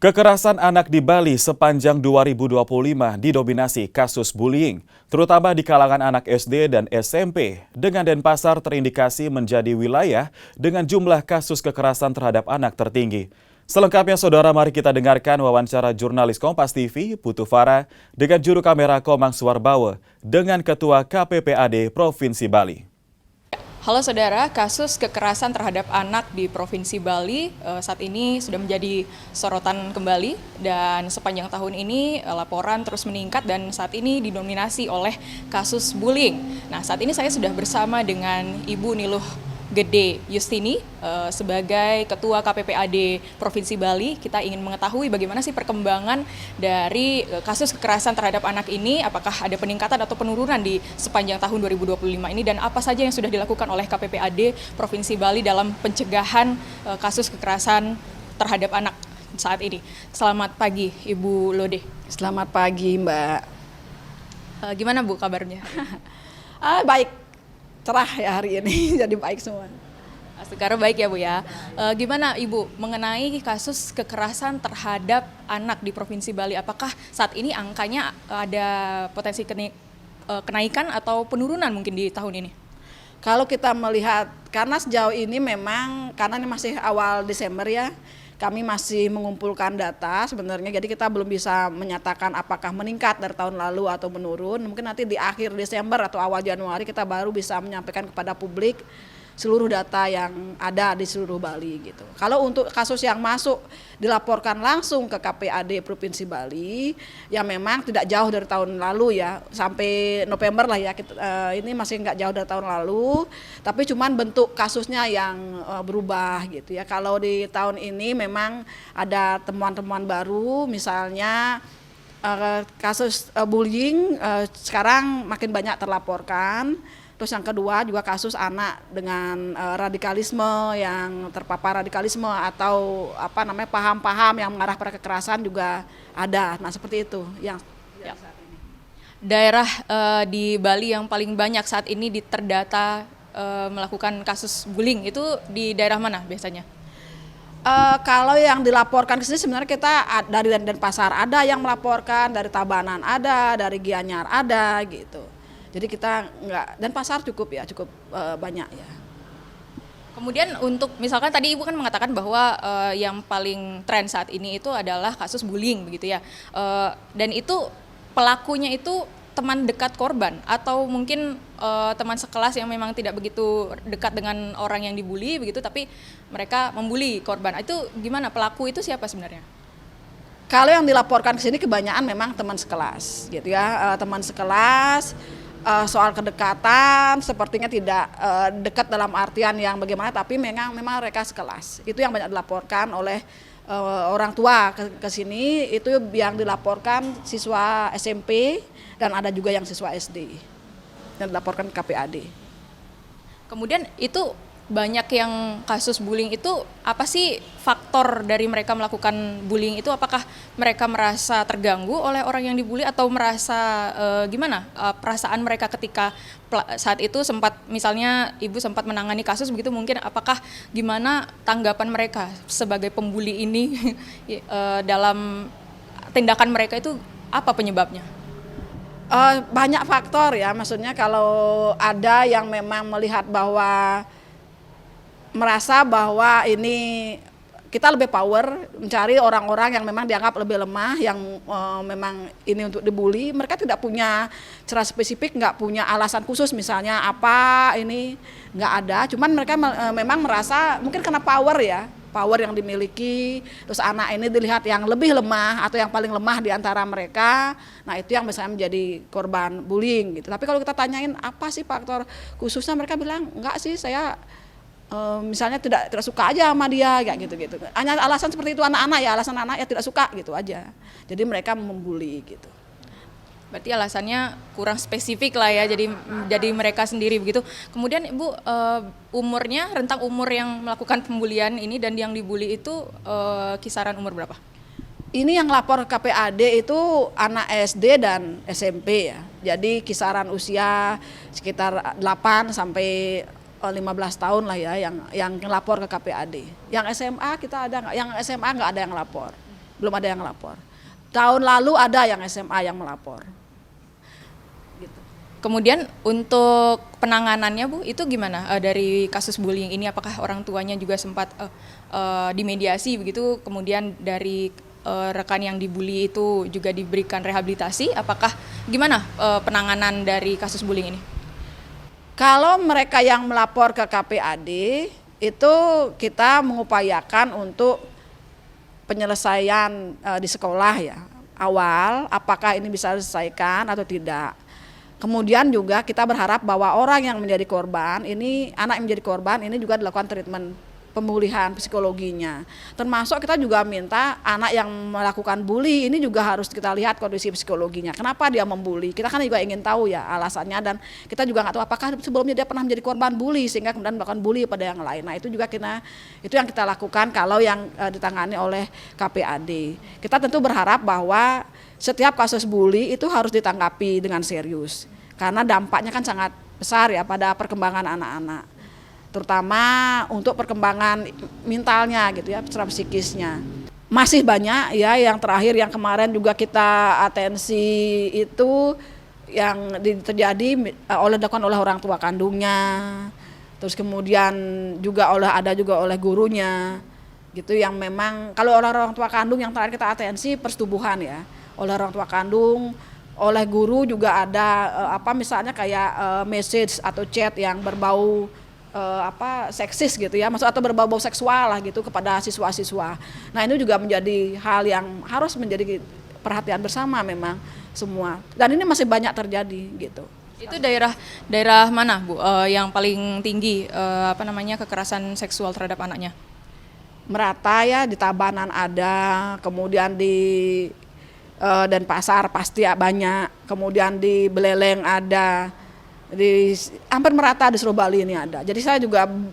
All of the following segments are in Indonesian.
Kekerasan anak di Bali sepanjang 2025 didominasi kasus bullying, terutama di kalangan anak SD dan SMP, dengan Denpasar terindikasi menjadi wilayah dengan jumlah kasus kekerasan terhadap anak tertinggi. Selengkapnya, saudara, mari kita dengarkan wawancara jurnalis Kompas TV, Putu Farah, dengan juru kamera Komang Suwarbawa, dengan Ketua KPPAD Provinsi Bali. Halo saudara, kasus kekerasan terhadap anak di Provinsi Bali saat ini sudah menjadi sorotan kembali dan sepanjang tahun ini laporan terus meningkat dan saat ini didominasi oleh kasus bullying. Nah, saat ini saya sudah bersama dengan Ibu Niluh Gede Yustini sebagai Ketua KPPAD Provinsi Bali. Kita ingin mengetahui bagaimana sih perkembangan dari kasus kekerasan terhadap anak ini, apakah ada peningkatan atau penurunan di sepanjang tahun 2025 ini, dan apa saja yang sudah dilakukan oleh KPPAD Provinsi Bali dalam pencegahan kasus kekerasan terhadap anak saat ini. Selamat pagi Ibu Lode. Selamat pagi Mbak. Gimana Bu kabarnya? Baik. Cerah ya hari ini, jadi baik semua. Sekarang baik ya Bu ya. Gimana Ibu mengenai kasus kekerasan terhadap anak di Provinsi Bali? Apakah saat ini angkanya ada potensi kenaikan atau penurunan mungkin di tahun ini? Kalau kita melihat, karena sejauh ini memang, karena ini masih awal Desember ya, kami masih mengumpulkan data sebenarnya, jadi kita belum bisa menyatakan apakah meningkat dari tahun lalu atau menurun. Mungkin nanti di akhir Desember atau awal Januari kita baru bisa menyampaikan kepada publik seluruh data yang ada di seluruh Bali gitu. Kalau untuk kasus yang masuk dilaporkan langsung ke KPAD Provinsi Bali, ya memang tidak jauh dari tahun lalu ya, sampai November lah ya, ini masih nggak jauh dari tahun lalu, tapi cuman bentuk kasusnya yang berubah gitu ya. Kalau di tahun ini memang ada temuan-temuan baru, misalnya kasus bullying sekarang makin banyak terlaporkan. Terus yang kedua juga kasus anak dengan radikalisme, yang terpapar radikalisme atau paham-paham yang mengarah pada kekerasan juga ada. Nah, seperti itu yang saat ini. Daerah di Bali yang paling banyak saat ini terdata melakukan kasus bullying itu di daerah mana biasanya? Kalau yang dilaporkan ke sini sebenarnya kita dari Denpasar ada yang melaporkan, dari Tabanan ada, dari Gianyar ada gitu. Jadi kita Denpasar cukup banyak ya. Kemudian untuk misalkan tadi Ibu kan mengatakan bahwa yang paling tren saat ini itu adalah kasus bullying begitu ya. Dan itu pelakunya itu teman dekat korban atau mungkin teman sekelas yang memang tidak begitu dekat dengan orang yang dibully begitu, tapi mereka membuli korban. Itu gimana, pelaku itu siapa sebenarnya? Kalau yang dilaporkan ke sini kebanyakan memang teman sekelas gitu ya, teman sekelas. Soal kedekatan sepertinya tidak dekat dalam artian yang bagaimana, tapi memang mereka sekelas. Itu yang banyak dilaporkan oleh orang tua ke sini, itu yang dilaporkan siswa SMP dan ada juga yang siswa SD yang dilaporkan ke KPAD. Kemudian itu banyak yang kasus bullying itu, apa sih faktor dari mereka melakukan bullying itu? Apakah mereka merasa terganggu oleh orang yang dibully atau merasa gimana perasaan mereka ketika saat itu misalnya Ibu sempat menangani kasus begitu, mungkin apakah gimana tanggapan mereka sebagai pembuli ini dalam tindakan mereka itu, apa penyebabnya? Banyak faktor ya, maksudnya kalau ada yang memang melihat bahwa merasa bahwa ini kita lebih power mencari orang-orang yang memang dianggap lebih lemah, yang memang ini untuk dibully, mereka tidak punya cara spesifik, nggak punya alasan khusus misalnya apa ini, nggak ada, cuman mereka memang merasa mungkin karena power yang dimiliki, terus anak ini dilihat yang lebih lemah atau yang paling lemah di antara mereka, nah itu yang misalnya menjadi korban bullying gitu. Tapi kalau kita tanyain apa sih faktor khususnya, mereka bilang enggak sih, saya misalnya tidak suka aja sama dia kayak gitu. Hanya alasan seperti itu, anak-anak ya, alasan anak ya tidak suka gitu aja. Jadi mereka membuli gitu. Berarti alasannya kurang spesifik lah ya, jadi mereka sendiri begitu. Kemudian Ibu, rentang umur yang melakukan pembulian ini dan yang dibully itu kisaran umur berapa? Ini yang lapor ke KPAD itu anak SD dan SMP ya. Jadi kisaran usia sekitar 8 sampai 15 tahun lah ya yang lapor ke KPAD. Yang SMA kita ada nggak? Yang SMA nggak ada yang lapor. belum ada yang melapor. Tahun lalu ada yang SMA yang melapor. Kemudian untuk penanganannya Bu, itu gimana dari kasus bullying ini? Apakah orang tuanya juga sempat dimediasi begitu? Kemudian dari rekan yang dibully itu juga diberikan rehabilitasi? Apakah gimana penanganan dari kasus bullying ini? Kalau mereka yang melapor ke KPAD, itu kita mengupayakan untuk penyelesaian di sekolah ya. Awal, apakah ini bisa diselesaikan atau tidak. Kemudian juga kita berharap bahwa orang yang menjadi korban ini, anak yang menjadi korban ini juga dilakukan treatment pemulihan psikologinya. Termasuk kita juga minta anak yang melakukan bully ini juga harus kita lihat kondisi psikologinya. Kenapa dia membuli? Kita kan juga ingin tahu ya alasannya, dan kita juga nggak tahu apakah sebelumnya dia pernah menjadi korban bully sehingga kemudian melakukan bully pada yang lain. Nah itu juga itu yang kita lakukan kalau yang ditangani oleh KPAD. Kita tentu berharap bahwa setiap kasus bully itu harus ditanggapi dengan serius. Karena dampaknya kan sangat besar ya pada perkembangan anak-anak. Terutama untuk perkembangan mentalnya gitu ya, secara psikisnya. Masih banyak ya, yang terakhir yang kemarin juga kita atensi itu yang terjadi dilakukan oleh orang tua kandungnya. Terus kemudian juga ada oleh gurunya. Gitu yang memang kalau orang tua kandung yang terakhir kita atensi persetubuhan ya. Oleh orang tua kandung, oleh guru juga ada misalnya kayak message atau chat yang berbau seksis gitu ya, atau berbau seksual lah gitu kepada siswa-siswa. Nah ini juga menjadi hal yang harus menjadi perhatian bersama memang semua. Dan ini masih banyak terjadi gitu. Itu daerah mana Bu yang paling tinggi kekerasan seksual terhadap anaknya? Merata ya, di Tabanan ada, kemudian di Denpasar pasti banyak, kemudian di Beleleng ada, hampir merata di seluruh Bali ini ada. Jadi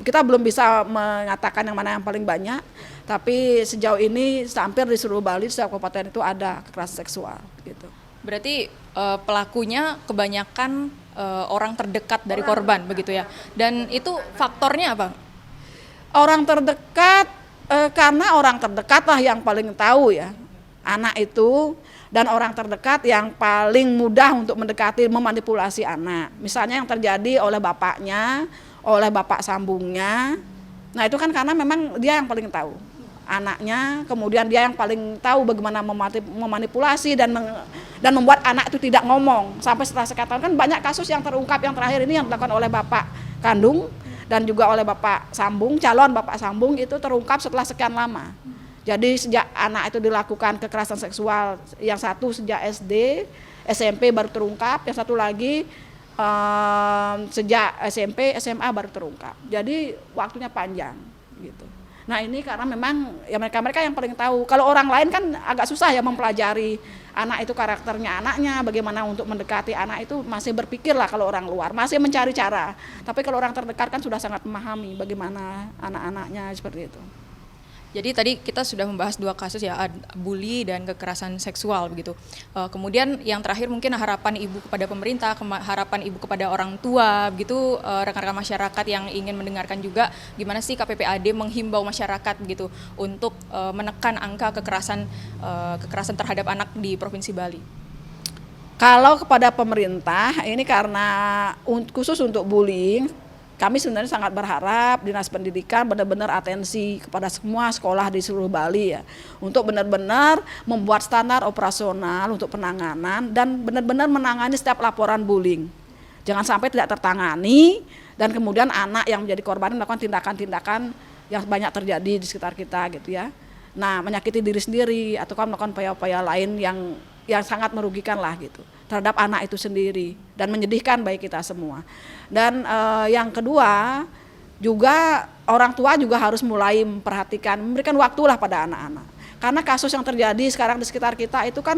kita belum bisa mengatakan yang mana yang paling banyak, tapi sejauh ini hampir di seluruh Bali, setiap kabupaten itu ada kekerasan seksual gitu. Berarti pelakunya kebanyakan orang terdekat dari korban begitu ya. Dan itu faktornya apa? Orang terdekat, karena orang terdekat lah yang paling tahu ya anak itu, dan orang terdekat yang paling mudah untuk mendekati, memanipulasi anak. Misalnya yang terjadi oleh bapaknya, oleh bapak sambungnya. Nah itu kan karena memang dia yang paling tahu anaknya, kemudian dia yang paling tahu bagaimana memanipulasi dan membuat anak itu tidak ngomong. Sampai setelah sekian tahun kan banyak kasus yang terungkap yang terakhir ini yang dilakukan oleh bapak kandung dan juga oleh bapak sambung, calon bapak sambung itu terungkap setelah sekian lama. Jadi sejak anak itu dilakukan kekerasan seksual, yang satu sejak SD, SMP baru terungkap, yang satu lagi sejak SMP, SMA baru terungkap. Jadi waktunya panjang gitu. Nah ini karena memang ya mereka yang paling tahu. Kalau orang lain kan agak susah ya mempelajari anak itu, karakternya anaknya, bagaimana untuk mendekati anak itu masih berpikir lah kalau orang luar, masih mencari cara. Tapi kalau orang terdekat kan sudah sangat memahami bagaimana anak-anaknya seperti itu. Jadi tadi kita sudah membahas 2 kasus ya, bully dan kekerasan seksual begitu. Kemudian yang terakhir mungkin harapan Ibu kepada pemerintah, harapan Ibu kepada orang tua begitu, rekan-rekan masyarakat yang ingin mendengarkan juga gimana sih KPPAD menghimbau masyarakat begitu untuk menekan angka kekerasan terhadap anak di Provinsi Bali. Kalau kepada pemerintah ini karena khusus untuk bullying, kami sebenarnya sangat berharap Dinas Pendidikan benar-benar atensi kepada semua sekolah di seluruh Bali ya, untuk benar-benar membuat standar operasional untuk penanganan dan benar-benar menangani setiap laporan bullying. Jangan sampai tidak tertangani dan kemudian anak yang menjadi korban melakukan tindakan-tindakan yang banyak terjadi di sekitar kita gitu ya. Nah, menyakiti diri sendiri atau kan melakukan upaya-upaya lain yang sangat merugikan lah gitu terhadap anak itu sendiri dan menyedihkan bagi kita semua. Dan yang kedua juga orang tua juga harus mulai memperhatikan, memberikan waktulah pada anak-anak. Karena kasus yang terjadi sekarang di sekitar kita itu kan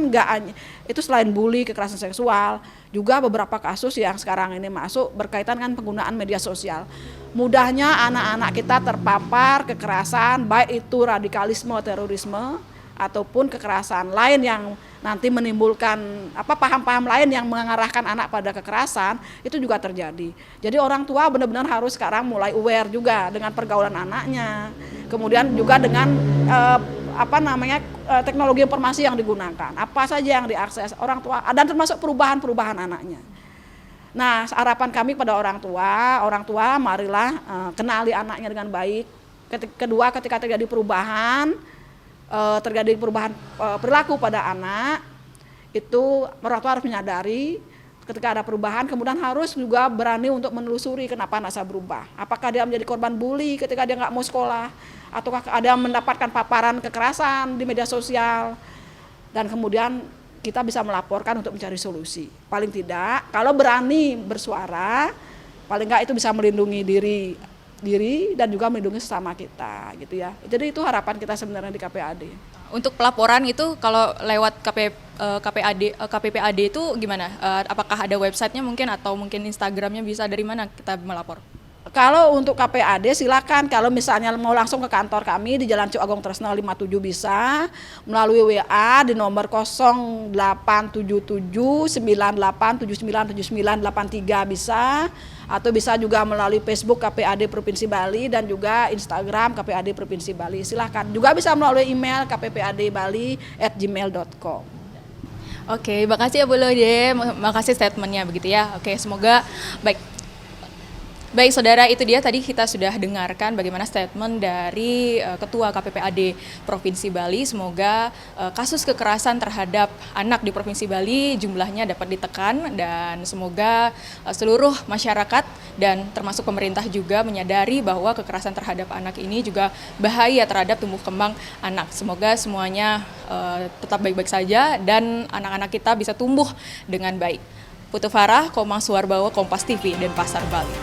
itu selain bully, kekerasan seksual, juga beberapa kasus yang sekarang ini masuk berkaitan dengan penggunaan media sosial. Mudahnya anak-anak kita terpapar kekerasan, baik itu radikalisme, terorisme, ataupun kekerasan lain yang nanti menimbulkan paham-paham lain yang mengarahkan anak pada kekerasan, itu juga terjadi. Jadi orang tua benar-benar harus sekarang mulai aware juga dengan pergaulan anaknya, kemudian juga dengan teknologi informasi yang digunakan, apa saja yang diakses orang tua, dan termasuk perubahan anaknya. Nah, harapan kami pada orang tua marilah kenali anaknya dengan baik. Kedua, ketika terjadi perubahan perilaku pada anak, itu orang tua harus menyadari ketika ada perubahan, kemudian harus juga berani untuk menelusuri kenapa anak saya berubah. Apakah dia menjadi korban bully ketika dia nggak mau sekolah, ataukah ada mendapatkan paparan kekerasan di media sosial, dan kemudian kita bisa melaporkan untuk mencari solusi. Paling tidak, kalau berani bersuara, paling nggak itu bisa melindungi diri dan juga melindungi sesama kita, gitu ya. Jadi itu harapan kita sebenarnya di KPAD. Untuk pelaporan itu kalau lewat KPPAD itu gimana? Apakah ada websitenya mungkin atau mungkin Instagramnya, bisa dari mana kita melapor? Kalau untuk KPAD silakan, kalau misalnya mau langsung ke kantor kami di Jalan Cuk Agung Tresna 57 bisa, melalui WA di nomor 087798797983 bisa, atau bisa juga melalui Facebook KPAD Provinsi Bali dan juga Instagram KPAD Provinsi Bali. Silakan. Juga bisa melalui email kppadbali@gmail.com. Oke, makasih ya Bu Lode, makasih statementnya begitu ya. Oke, semoga Baik saudara, itu dia tadi kita sudah dengarkan bagaimana statement dari Ketua KPPAD Provinsi Bali. Semoga kasus kekerasan terhadap anak di Provinsi Bali jumlahnya dapat ditekan, dan semoga seluruh masyarakat dan termasuk pemerintah juga menyadari bahwa kekerasan terhadap anak ini juga bahaya terhadap tumbuh kembang anak. Semoga semuanya tetap baik-baik saja dan anak-anak kita bisa tumbuh dengan baik. Putu Farah, Komang Suwarbawa, Kompas TV, Denpasar, Bali.